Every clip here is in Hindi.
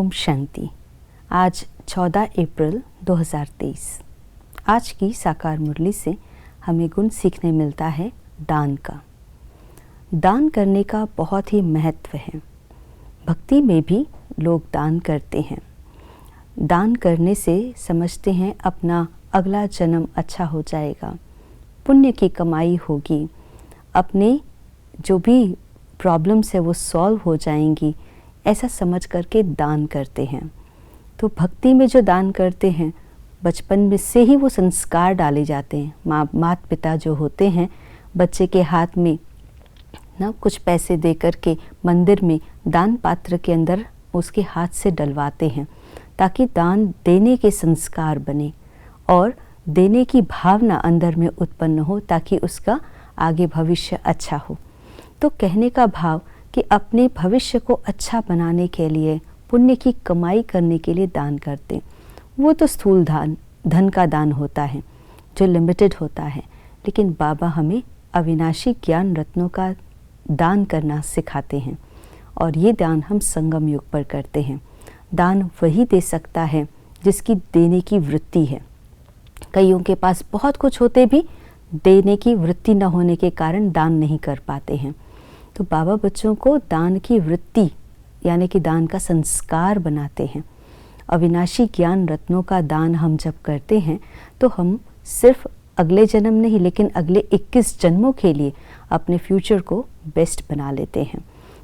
ओम शांति। आज 14 अप्रैल 2023। आज की साकार मुरली से हमें गुण सीखने मिलता है दान का। दान करने का बहुत ही महत्व है। भक्ति में भी लोग दान करते हैं। दान करने से समझते हैं अपना अगला जन्म अच्छा हो जाएगा, पुण्य की कमाई होगी, अपने जो भी प्रॉब्लम्स है वो सॉल्व हो जाएंगी, ऐसा समझ करके दान करते हैं। तो भक्ति में जो दान करते हैं, बचपन में से ही वो संस्कार डाले जाते हैं। माता पिता जो होते हैं, बच्चे के हाथ में ना कुछ पैसे दे करके मंदिर में दान पात्र के अंदर उसके हाथ से डलवाते हैं, ताकि दान देने के संस्कार बने और देने की भावना अंदर में उत्पन्न हो, ताकि उसका आगे भविष्य अच्छा हो। तो कहने का भाव कि अपने भविष्य को अच्छा बनाने के लिए, पुण्य की कमाई करने के लिए दान करते। वो तो स्थूल धन का दान होता है जो लिमिटेड होता है, लेकिन बाबा हमें अविनाशी ज्ञान रत्नों का दान करना सिखाते हैं। और ये दान हम संगम युग पर करते हैं। दान वही दे सकता है जिसकी देने की वृत्ति है। कईयों के पास बहुत कुछ होते भी देने की वृत्ति न होने के कारण दान नहीं कर पाते हैं। तो बाबा बच्चों को दान की वृत्ति यानी कि दान का संस्कार बनाते हैं। अविनाशी ज्ञान रत्नों का दान हम जब करते हैं तो हम सिर्फ अगले जन्म नहीं, लेकिन अगले 21 जन्मों के लिए अपने फ्यूचर को बेस्ट बना लेते हैं।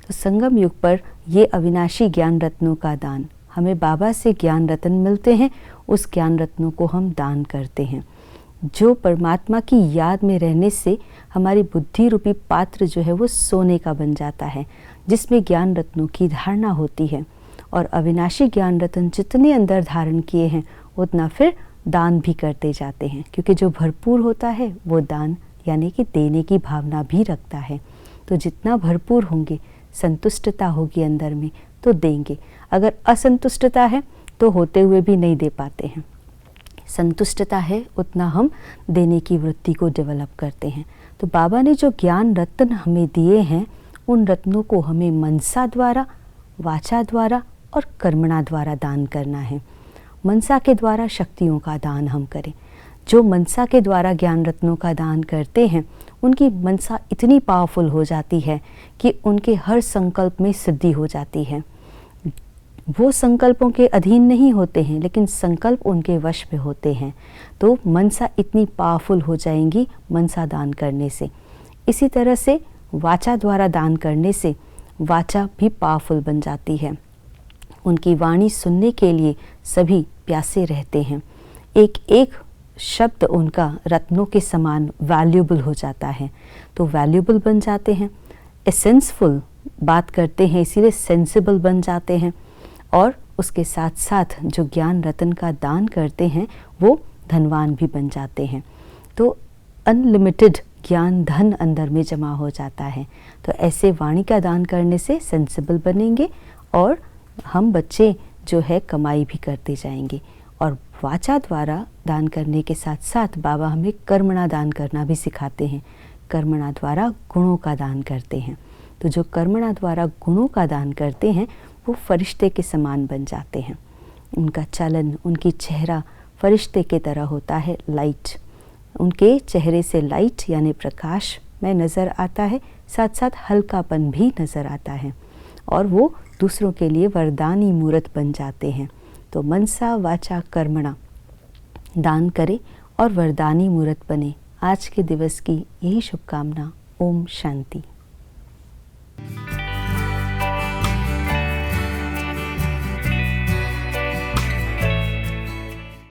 तो संगम युग पर ये अविनाशी ज्ञान रत्नों का दान, हमें बाबा से ज्ञान रत्न मिलते हैं, उस ज्ञान रत्नों को हम दान करते हैं। जो परमात्मा की याद में रहने से हमारी बुद्धि रूपी पात्र जो है वो सोने का बन जाता है, जिसमें ज्ञान रत्नों की धारणा होती है। और अविनाशी ज्ञान रत्न जितने अंदर धारण किए हैं, उतना फिर दान भी करते जाते हैं, क्योंकि जो भरपूर होता है वो दान यानी कि देने की भावना भी रखता है। तो जितना भरपूर होंगे, संतुष्टता होगी अंदर में, तो देंगे। अगर असंतुष्टता है तो होते हुए भी नहीं दे पाते हैं। संतुष्टता है उतना हम देने की वृत्ति को डेवलप करते हैं। तो बाबा ने जो ज्ञान रत्न हमें दिए हैं, उन रत्नों को हमें मनसा द्वारा, वाचा द्वारा और कर्मणा द्वारा दान करना है। मनसा के द्वारा शक्तियों का दान हम करें। जो मनसा के द्वारा ज्ञान रत्नों का दान करते हैं, उनकी मनसा इतनी पावरफुल हो जाती है कि उनके हर संकल्प में सिद्धि हो जाती है। वो संकल्पों के अधीन नहीं होते हैं, लेकिन संकल्प उनके वश में होते हैं। तो मनसा इतनी पावरफुल हो जाएंगी मनसा दान करने से। इसी तरह से वाचा द्वारा दान करने से वाचा भी पावरफुल बन जाती है। उनकी वाणी सुनने के लिए सभी प्यासे रहते हैं। एक एक शब्द उनका रत्नों के समान वैल्यूबल हो जाता है, तो वैल्यूबल बन जाते हैं। एसेंसफुल बात करते हैं, इसीलिए सेंसिबल बन जाते हैं। और उसके साथ साथ जो ज्ञान रत्न का दान करते हैं, वो धनवान भी बन जाते हैं। तो अनलिमिटेड ज्ञान धन अंदर में जमा हो जाता है। तो ऐसे वाणी का दान करने से सेंसिबल बनेंगे और हम बच्चे जो है कमाई भी करते जाएंगे। और वाचा द्वारा दान करने के साथ साथ बाबा हमें कर्मणा दान करना भी सिखाते हैं। कर्मणा द्वारा गुणों का दान करते हैं। तो जो कर्मणा द्वारा गुणों का दान करते हैं, वो फरिश्ते के समान बन जाते हैं। उनका चलन, उनकी चेहरा फरिश्ते के तरह होता है, लाइट। उनके चेहरे से लाइट यानी प्रकाश में नज़र आता है, साथ साथ हल्कापन भी नज़र आता है। और वो दूसरों के लिए वरदानी मूर्त बन जाते हैं। तो मनसा वाचा कर्मणा दान करें और वरदानी मूर्त बने। आज के दिवस की यही शुभकामना। ओम शांति।